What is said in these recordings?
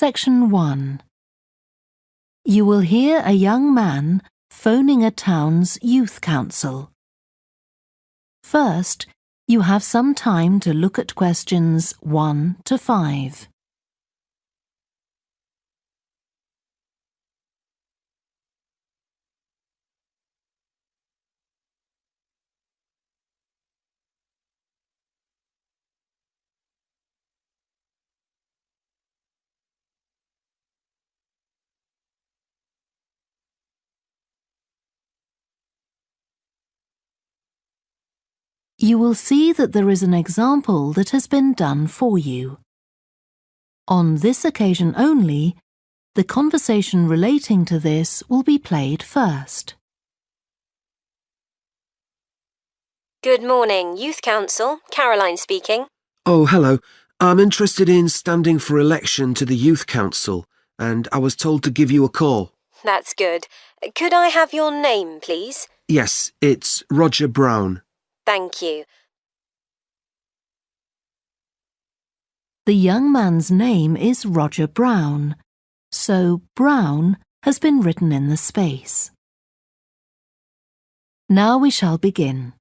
Section 1. You will hear a young man phoning a town's youth council. First, you have some time to look at questions 1 to 5. You will see that there is an example that has been done for you. On this occasion only, the conversation relating to this will be played first. Good morning, Youth Council. Caroline speaking. Oh, hello. I'm interested in standing for election to the Youth Council, and I was told to give you a call. That's good. Could I have your name, please? Yes, it's Roger Brown. Thank you. The young man's name is Roger Brown, so Brown has been written in the space. Now we shall begin.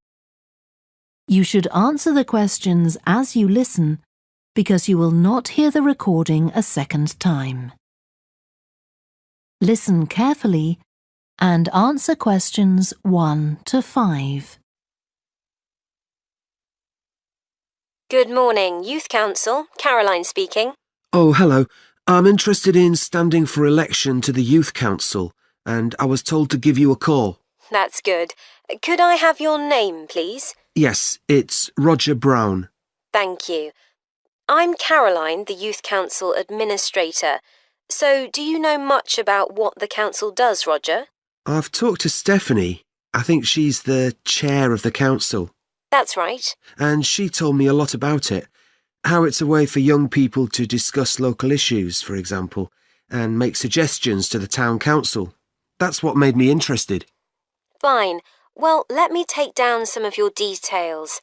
You should answer the questions as you listen, because you will not hear the recording a second time. Listen carefully and answer questions 1 to 5. Good morning, Youth Council. Caroline speaking. Oh, hello. I'm interested in standing for election to the Youth Council, and I was told to give you a call. That's good. Could I have your name, please? Yes, it's Roger Brown. Thank you. I'm Caroline, the Youth Council Administrator. So, do you know much about what the council does, Roger? I've talked to Stephanie. I think she's the chair of the council. That's right. And she told me a lot about it. How it's a way for young people to discuss local issues, for example, and make suggestions to the town council. That's what made me interested. Fine. Well, let me take down some of your details.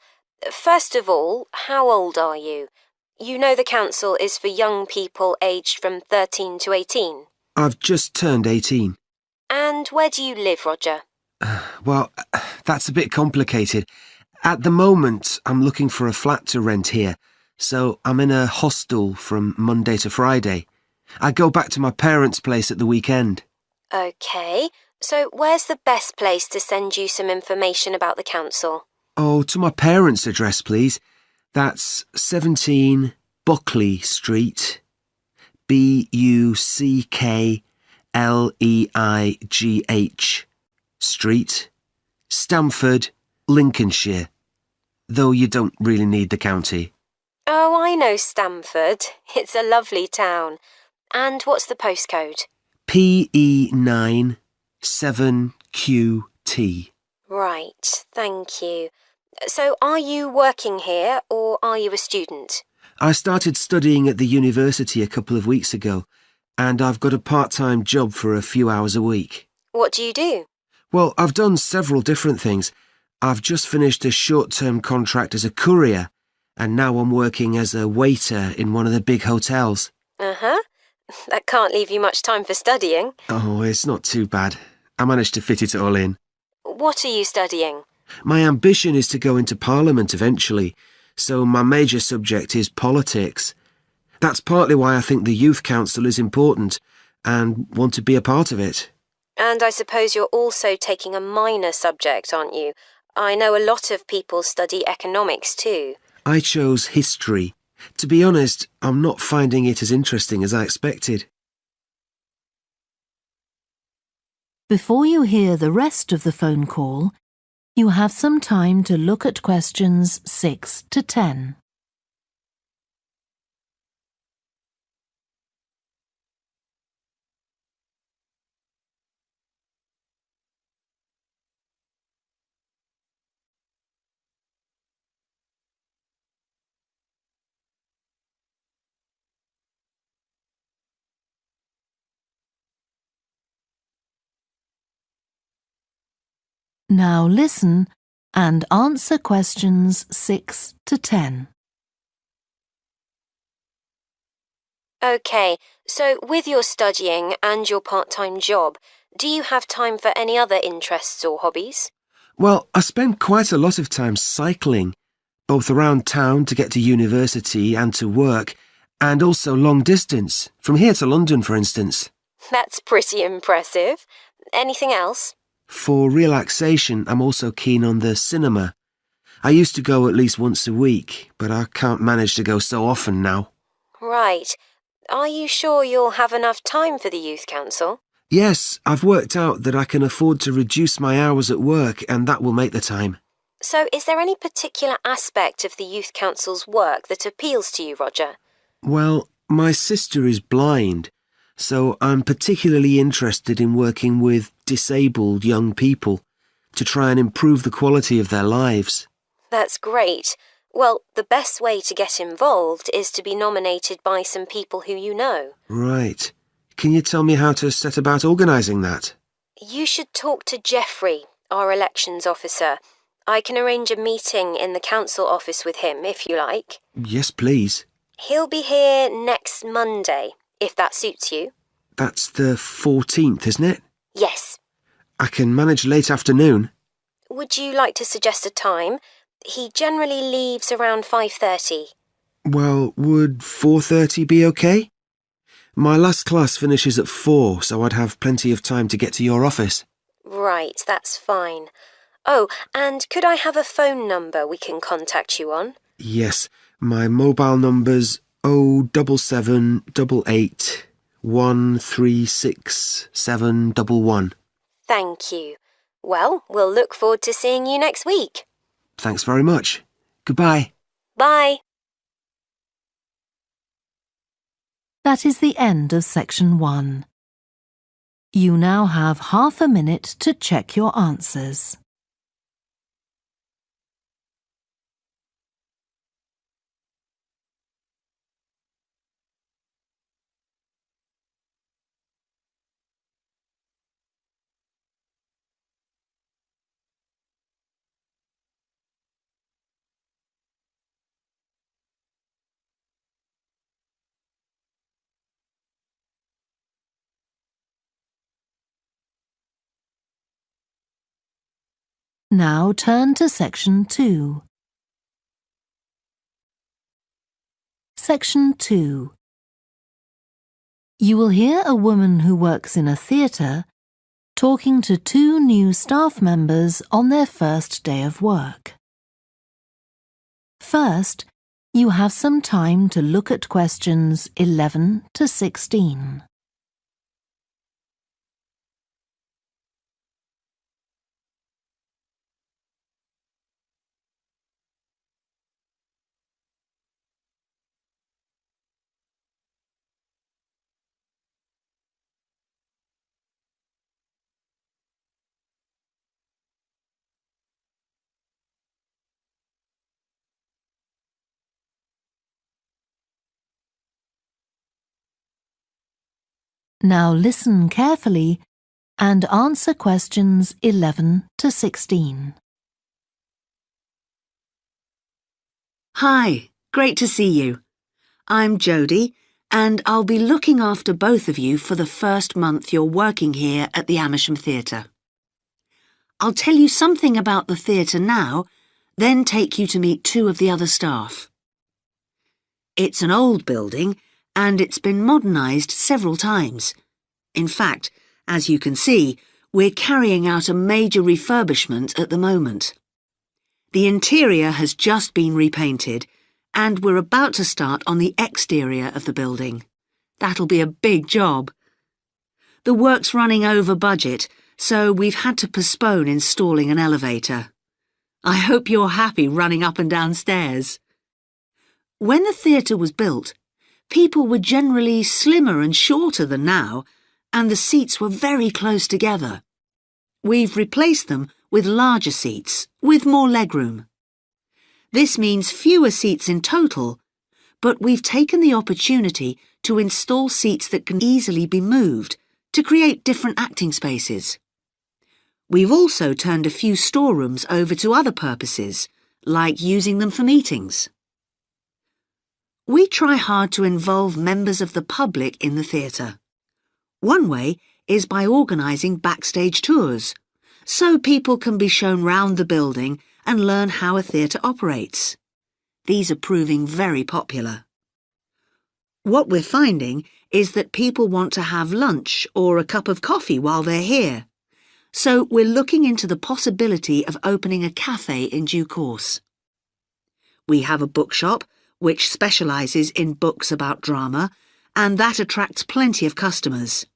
First of all, how old are you? You know the council is for young people aged from 13 to 18. I've just turned 18. And where do you live, Roger? Well, that's a bit complicated. At the moment, I'm looking for a flat to rent here, so I'm in a hostel from Monday to Friday. I go back to my parents' place at the weekend. OK, so where's the best place to send you some information about the council? Oh, to my parents' address, please. That's 17 Buckley Street, Buckleigh Street, Stamford, Lincolnshire, though you don't really need the county. Oh, I know Stamford. It's a lovely town. And what's the postcode? PE9 7QT. Right, thank you. So are you working here or are you a student? I started studying at the university a couple of weeks ago, and I've got a part-time job for a few hours a week. What do you do? Well, I've done several different things. I've just finished a short-term contract as a courier, and now I'm working as a waiter in one of the big hotels. Uh-huh. That can't leave you much time for studying. Oh, it's not too bad. I managed to fit it all in. What are you studying? My ambition is to go into Parliament eventually, so my major subject is politics. That's partly why I think the Youth Council is important and want to be a part of it. And I suppose you're also taking a minor subject, aren't you? I know a lot of people study economics too. I chose history. To be honest, I'm not finding it as interesting as I expected. Before you hear the rest of the phone call, you have some time to look at questions 6 to 10. Now listen and answer questions 6 to 10. OK, so with your studying and your part-time job, do you have time for any other interests or hobbies? Well, I spend quite a lot of time cycling, both around town to get to university and to work, and also long distance, from here to London, for instance. That's pretty impressive. Anything else? For relaxation, I'm also keen on the cinema. I used to go at least once a week, but I can't manage to go so often now. Right. Are you sure you'll have enough time for the Youth Council? Yes, I've worked out that I can afford to reduce my hours at work, and that will make the time. So is there any particular aspect of the Youth Council's work that appeals to you, Roger? Well, my sister is blind, so I'm particularly interested in working with disabled young people to try and improve the quality of their lives. That's great. Well, the best way to get involved is to be nominated by some people who you know. Right. Can you tell me how to set about organising that? You should talk to Jeffrey, our elections officer. I can arrange a meeting in the council office with him, if you like. Yes, please. He'll be here next Monday, if that suits you. That's the 14th, isn't it? Yes. I can manage late afternoon. Would you like to suggest a time? He generally leaves around 5:30. Well, would 4:30 be okay? My last class finishes at 4, so I'd have plenty of time to get to your office. Right, that's fine. Oh, and could I have a phone number we can contact you on? Yes, my mobile number's 07788 136 711. Thank you. Well, we'll look forward to seeing you next week. Thanks very much. Goodbye. Bye. That is the end of section 1. You now have half a minute to check your answers. Now turn to section 2. Section 2. You will hear a woman who works in a theatre talking to 2 new staff members on their first day of work. First, you have some time to look at questions 11 to 16. Now listen carefully and answer questions 11 to 16. Hi, great to see you. I'm Jodie, and I'll be looking after both of you for the first month you're working here at the Amersham Theatre. I'll tell you something about the theatre now, then take you to meet 2 of the other staff. It's an old building, and it's been modernised several times. In fact, as you can see, we're carrying out a major refurbishment at the moment. The interior has just been repainted, and we're about to start on the exterior of the building. That'll be a big job. The work's running over budget, so we've had to postpone installing an elevator. I hope you're happy running up and down stairs. When the theatre was built, people were generally slimmer and shorter than now, and the seats were very close together. We've replaced them with larger seats, with more legroom. This means fewer seats in total, but we've taken the opportunity to install seats that can easily be moved to create different acting spaces. We've also turned a few storerooms over to other purposes, like using them for meetings. We try hard to involve members of the public in the theatre. One way is by organising backstage tours, so people can be shown round the building and learn how a theatre operates. These are proving very popular. What we're finding is that people want to have lunch or a cup of coffee while they're here, so we're looking into the possibility of opening a cafe in due course. We have a bookshop which specialises in books about drama, and that attracts plenty of customers.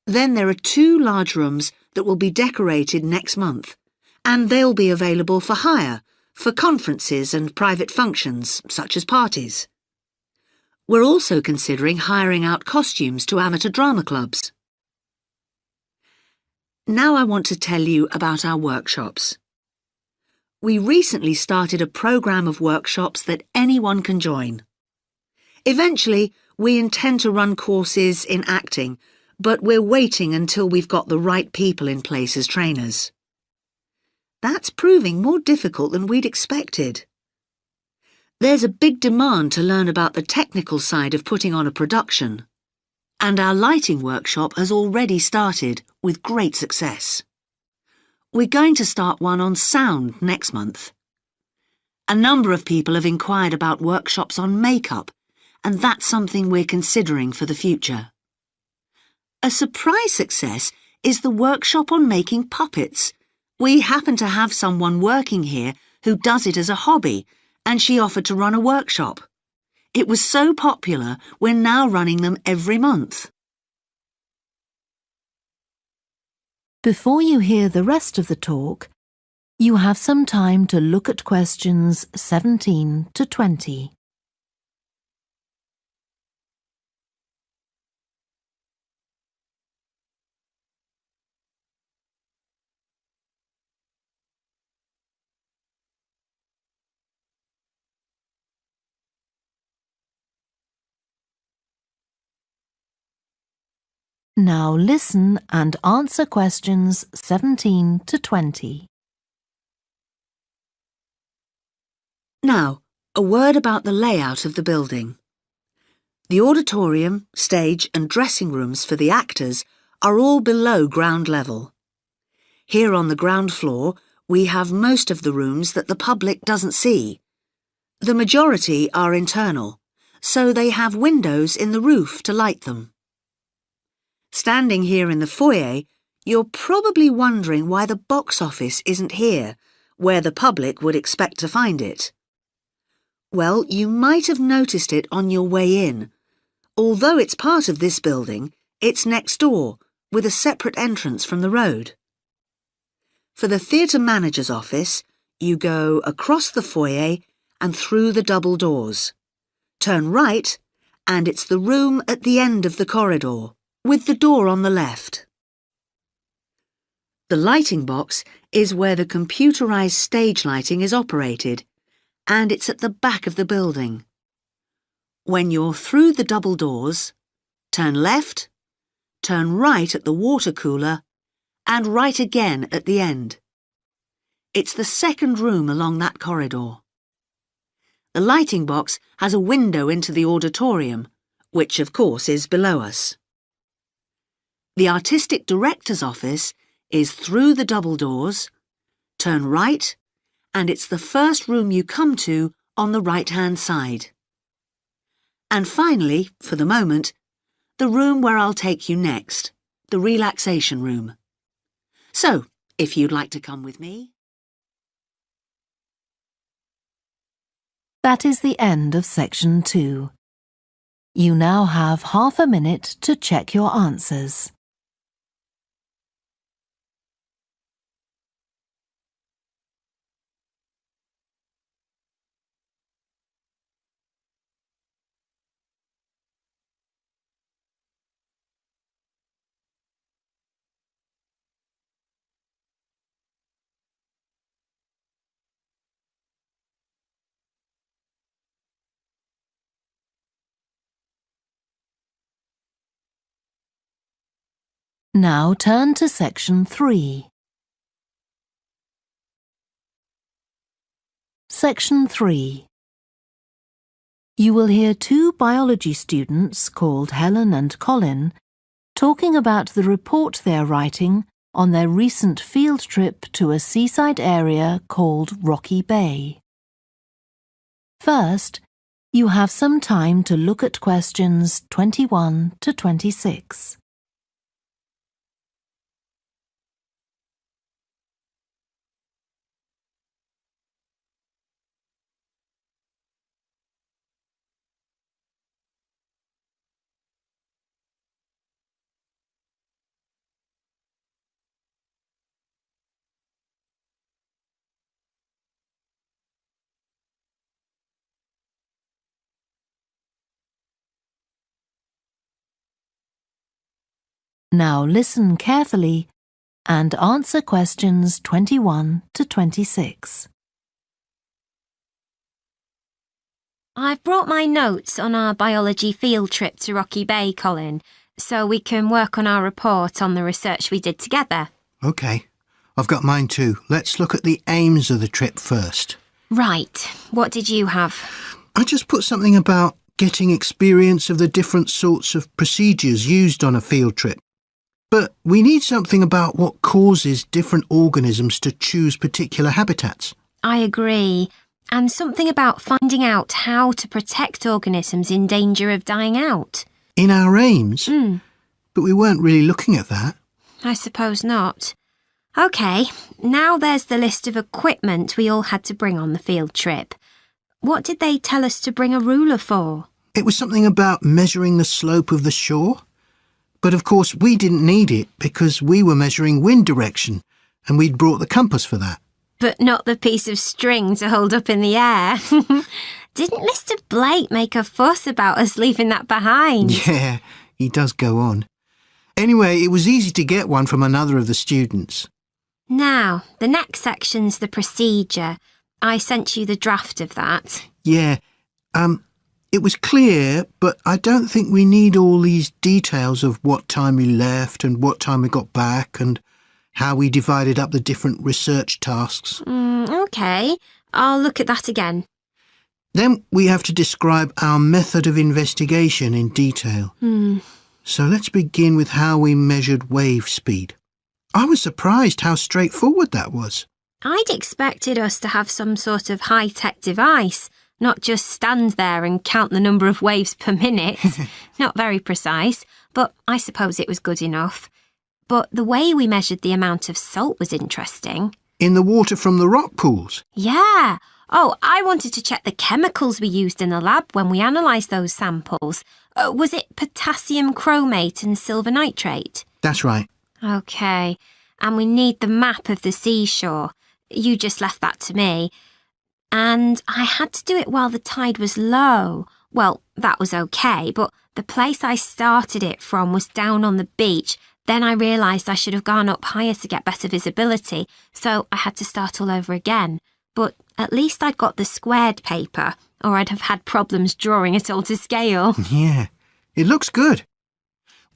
Then there are 2 large rooms that will be decorated next month, and they'll be available for hire, for conferences and private functions, such as parties. We're also considering hiring out costumes to amateur drama clubs. Now I want to tell you about our workshops. We recently started a programme of workshops that anyone can join. Eventually, we intend to run courses in acting, but we're waiting until we've got the right people in place as trainers. That's proving more difficult than we'd expected. There's a big demand to learn about the technical side of putting on a production, and our lighting workshop has already started with great success. We're going to start one on sound next month. A number of people have inquired about workshops on makeup, and that's something we're considering for the future. A surprise success is the workshop on making puppets. We happen to have someone working here who does it as a hobby, and she offered to run a workshop. It was so popular, we're now running them every month. Before you hear the rest of the talk, you have some time to look at questions 17 to 20. Now listen and answer questions 17 to 20. Now, a word about the layout of the building. The auditorium, stage and dressing rooms for the actors are all below ground level. Here on the ground floor, we have most of the rooms that the public doesn't see. The majority are internal, so they have windows in the roof to light them. Standing here in the foyer, you're probably wondering why the box office isn't here, where the public would expect to find it. Well, you might have noticed it on your way in. Although it's part of this building, it's next door, with a separate entrance from the road. For the theatre manager's office, you go across the foyer and through the double doors. Turn right, and it's the room at the end of the corridor, with the door on the left. The lighting box is where the computerized stage lighting is operated, and it's at the back of the building. When you're through the double doors, turn left, turn right at the water cooler, and right again at the end. It's the second room along that corridor. The lighting box has a window into the auditorium, which of course is below us. The artistic director's office is through the double doors, turn right, and it's the first room you come to on the right-hand side. And finally, for the moment, the room where I'll take you next, the relaxation room. So, if you'd like to come with me. That is the end of section 2. You now have half a minute to check your answers. Now turn to section 3. Section 3. You will hear two biology students called Helen and Colin talking about the report they are writing on their recent field trip to a seaside area called Rocky Bay. First, you have some time to look at questions 21 to 26. Now listen carefully and answer questions 21 to 26. I've brought my notes on our biology field trip to Rocky Bay, Colin, so we can work on our report on the research we did together. OK. I've got mine too. Let's look at the aims of the trip first. Right. What did you have? I just put something about getting experience of the different sorts of procedures used on a field trip. But we need something about what causes different organisms to choose particular habitats. I agree. And something about finding out how to protect organisms in danger of dying out. In our aims? But we weren't really looking at that. I suppose not. OK, now there's the list of equipment we all had to bring on the field trip. What did they tell us to bring a ruler for? It was something about measuring the slope of the shore. But of course we didn't need it because we were measuring wind direction and we'd brought the compass for that. But not the piece of string to hold up in the air. Didn't Mr. Blake make a fuss about us leaving that behind? Yeah, he does go on. Anyway, it was easy to get one from another of the students. Now, the next section's the procedure. I sent you the draft of that. Yeah, it was clear, but I don't think we need all these details of what time we left and what time we got back and how we divided up the different research tasks. OK, I'll look at that again. Then we have to describe our method of investigation in detail. So let's begin with how we measured wave speed. I was surprised how straightforward that was. I'd expected us to have some sort of high-tech device, not just stand there and count the number of waves per minute. Not very precise, but I suppose it was good enough. But the way we measured the amount of salt was interesting. In the water from the rock pools? Yeah. Oh, I wanted to check the chemicals we used in the lab when we analysed those samples. Was it potassium chromate and silver nitrate? That's right. OK. And we need the map of the seashore. You just left that to me. And I had to do it while the tide was low. Well, that was OK, but the place I started it from was down on the beach. Then I realised I should have gone up higher to get better visibility, so I had to start all over again. But at least I'd got the squared paper, or I'd have had problems drawing it all to scale. Yeah, it looks good.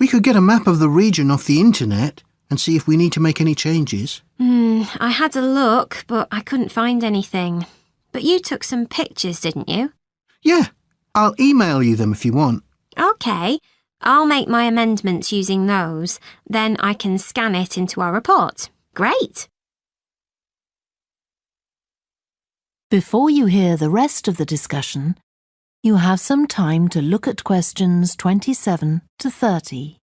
We could get a map of the region off the internet and see if we need to make any changes. I had a look, but I couldn't find anything. But you took some pictures, didn't you? Yeah, I'll email you them if you want. OK. I'll make my amendments using those. Then I can scan it into our report. Great. Before you hear the rest of the discussion, you have some time to look at questions 27 to 30.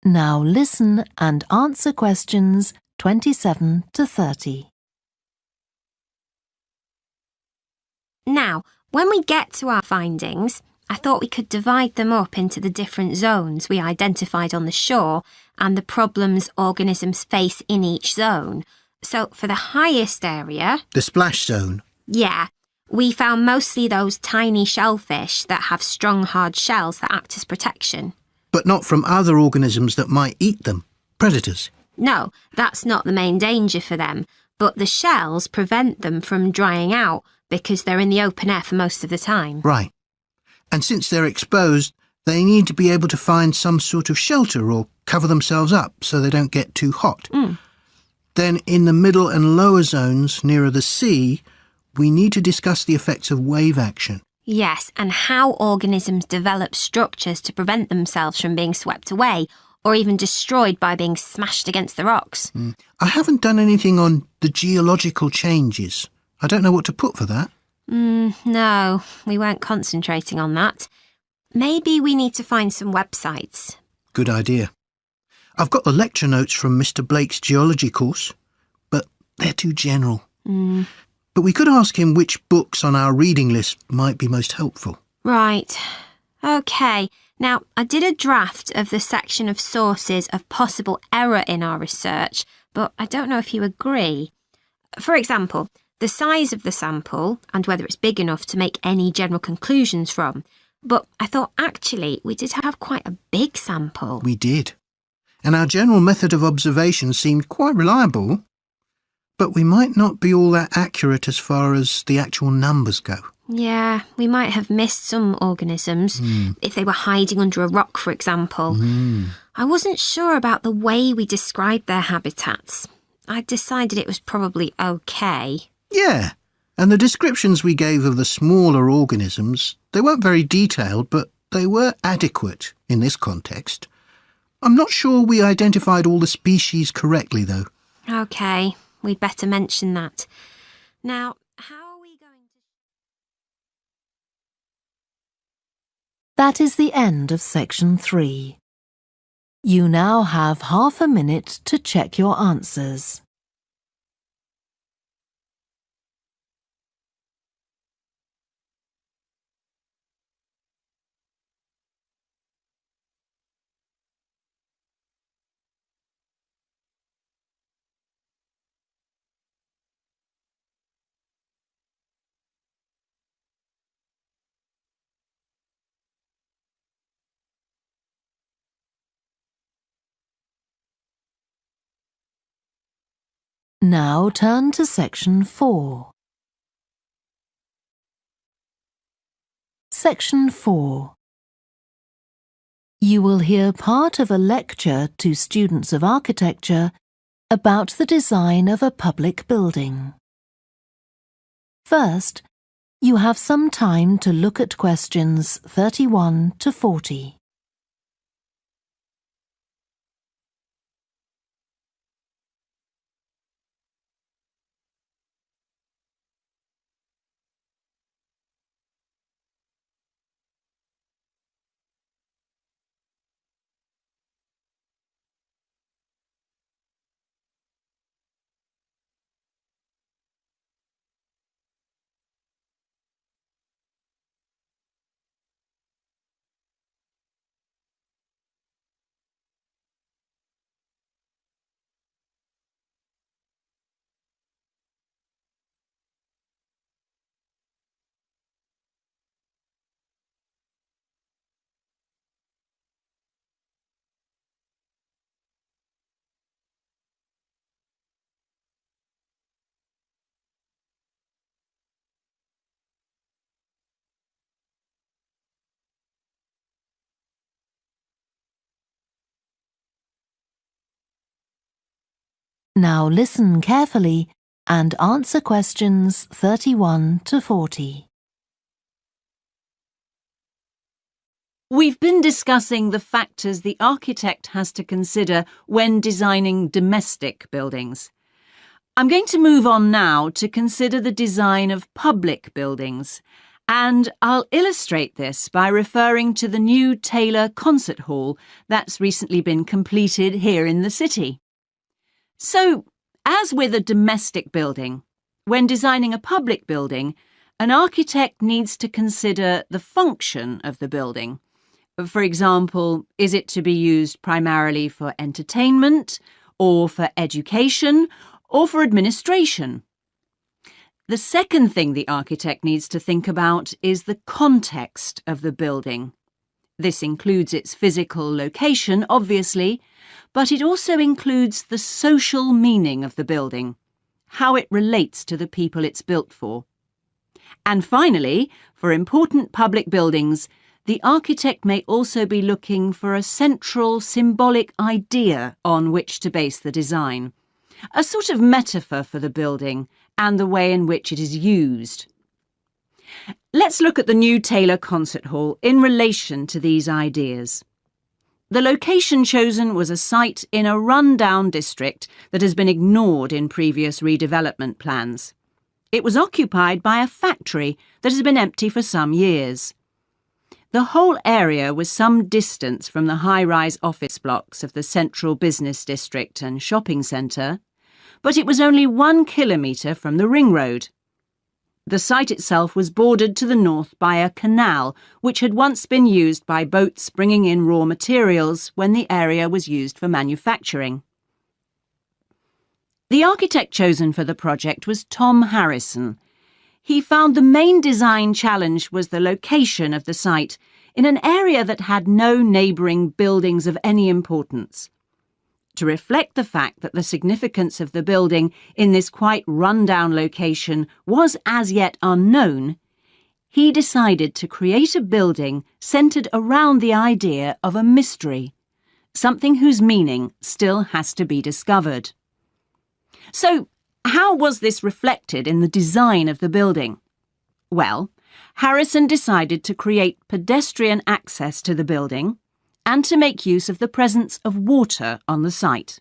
Now listen and answer questions 27 to 30. Now, when we get to our findings, I thought we could divide them up into the different zones we identified on the shore and the problems organisms face in each zone. So for the highest area... The splash zone? Yeah. We found mostly those tiny shellfish that have strong hard shells that act as protection. But not from other organisms that might eat them, predators. No, that's not the main danger for them. but the shells prevent them from drying out because they're in the open air for most of the time. Right. And since they're exposed, they need to be able to find some sort of shelter or cover themselves up so they don't get too hot. Then in the middle and lower zones nearer the sea, we need to discuss the effects of wave action. Yes, and how organisms develop structures to prevent themselves from being swept away or even destroyed by being smashed against the rocks. I haven't done anything on the geological changes. I don't know what to put for that. No, we weren't concentrating on that. Maybe we need to find some websites. Good idea. I've got the lecture notes from Mr. Blake's geology course, but they're too general. But we could ask him which books on our reading list might be most helpful. Right. OK. Now, I did a draft of the section of sources of possible error in our research, but I don't know if you agree. For example, the size of the sample and whether it's big enough to make any general conclusions from. But I thought actually we did have quite a big sample. We did. And our general method of observation seemed quite reliable. But we might not be all that accurate as far as the actual numbers go. Yeah, we might have missed some organisms, if they were hiding under a rock, for example. I wasn't sure about the way we described their habitats. I decided it was probably OK. Yeah, and the descriptions we gave of the smaller organisms, they weren't very detailed, but they were adequate in this context. I'm not sure we identified all the species correctly, though. OK, we'd better mention that. Now, how are we going to... That is the end of section 3. You now have half a minute to check your answers. Now turn to section 4. Section 4. You will hear part of a lecture to students of architecture about the design of a public building. First, you have some time to look at questions 31 to 40. Now listen carefully and answer questions 31 to 40. We've been discussing the factors the architect has to consider when designing domestic buildings. I'm going to move on now to consider the design of public buildings, and I'll illustrate this by referring to the new Taylor Concert Hall that's recently been completed here in the city. So, as with a domestic building, when designing a public building, an architect needs to consider the function of the building. For example, is it to be used primarily for entertainment, or for education, or for administration? The second thing the architect needs to think about is the context of the building. This includes its physical location, obviously, but it also includes the social meaning of the building, how it relates to the people it's built for. And finally, for important public buildings, the architect may also be looking for a central symbolic idea on which to base the design, a sort of metaphor for the building and the way in which it is used. Let's look at the new Taylor Concert Hall in relation to these ideas. The location chosen was a site in a run-down district that has been ignored in previous redevelopment plans. It was occupied by a factory that has been empty for some years. The whole area was some distance from the high-rise office blocks of the central business district and shopping centre, but it was only 1 kilometre from the ring road. The site itself was bordered to the north by a canal which had once been used by boats bringing in raw materials when the area was used for manufacturing. The architect chosen for the project was Tom Harrison. He found the main design challenge was the location of the site in an area that had no neighbouring buildings of any importance. To reflect the fact that the significance of the building in this quite run-down location was as yet unknown, he decided to create a building centred around the idea of a mystery, something whose meaning still has to be discovered. So, how was this reflected in the design of the building? Well, Harrison decided to create pedestrian access to the building and to make use of the presence of water on the site.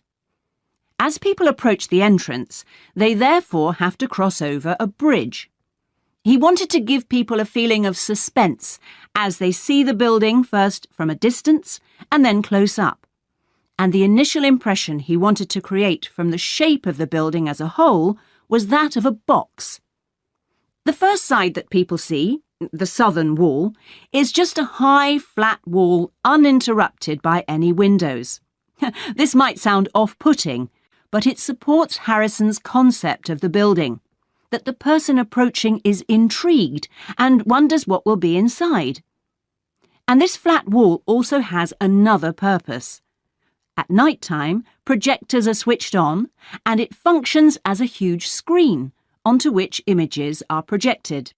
As people approach the entrance, they therefore have to cross over a bridge. He wanted to give people a feeling of suspense as they see the building first from a distance and then close up. And the initial impression he wanted to create from the shape of the building as a whole was that of a box. The first side that people see, the southern wall, is just a high, flat wall uninterrupted by any windows. This might sound off-putting, but it supports Harrison's concept of the building, that the person approaching is intrigued and wonders what will be inside. And this flat wall also has another purpose. At night time, projectors are switched on, and it functions as a huge screen onto which images are projected.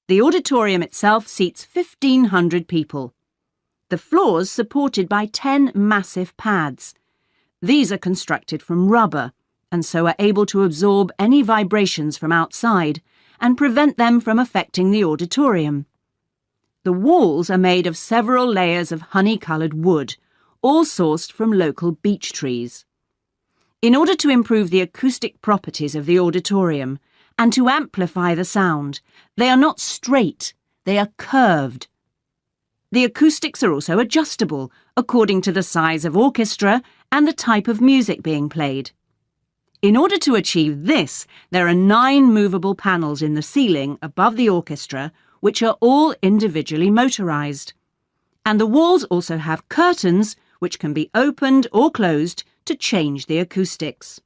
The auditorium itself seats 1,500 people. The floors supported by 10 massive pads. These are constructed from rubber and so are able to absorb any vibrations from outside and prevent them from affecting the auditorium. The walls are made of several layers of honey-coloured wood, all sourced from local beech trees. In order to improve the acoustic properties of the auditorium and to amplify the sound, they are not straight, they are curved. The acoustics are also adjustable according to the size of orchestra and the type of music being played. In order to achieve this, there are 9 movable panels in the ceiling above the orchestra, which are all individually motorised. And the walls also have curtains, which can be opened or closed to change the acoustics.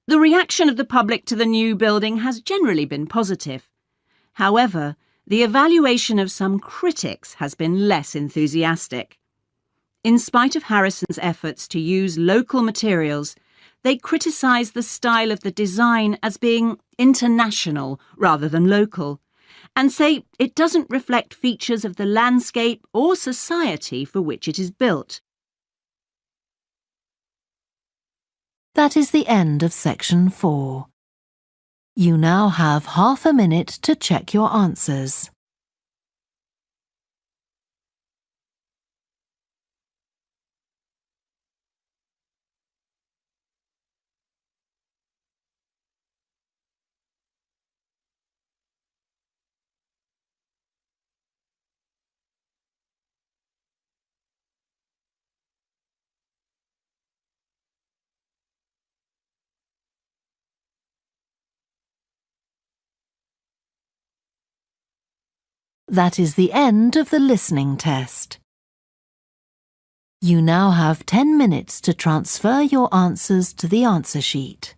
The reaction of the public to the new building has generally been positive. However, the evaluation of some critics has been less enthusiastic. In spite of Harrison's efforts to use local materials, they criticise the style of the design as being international rather than local, and say it doesn't reflect features of the landscape or society for which it is built. That is the end of section 4. You now have half a minute to check your answers. That is the end of the listening test. You now have 10 minutes to transfer your answers to the answer sheet.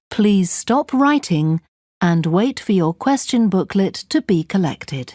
Please stop writing and wait for your question booklet to be collected.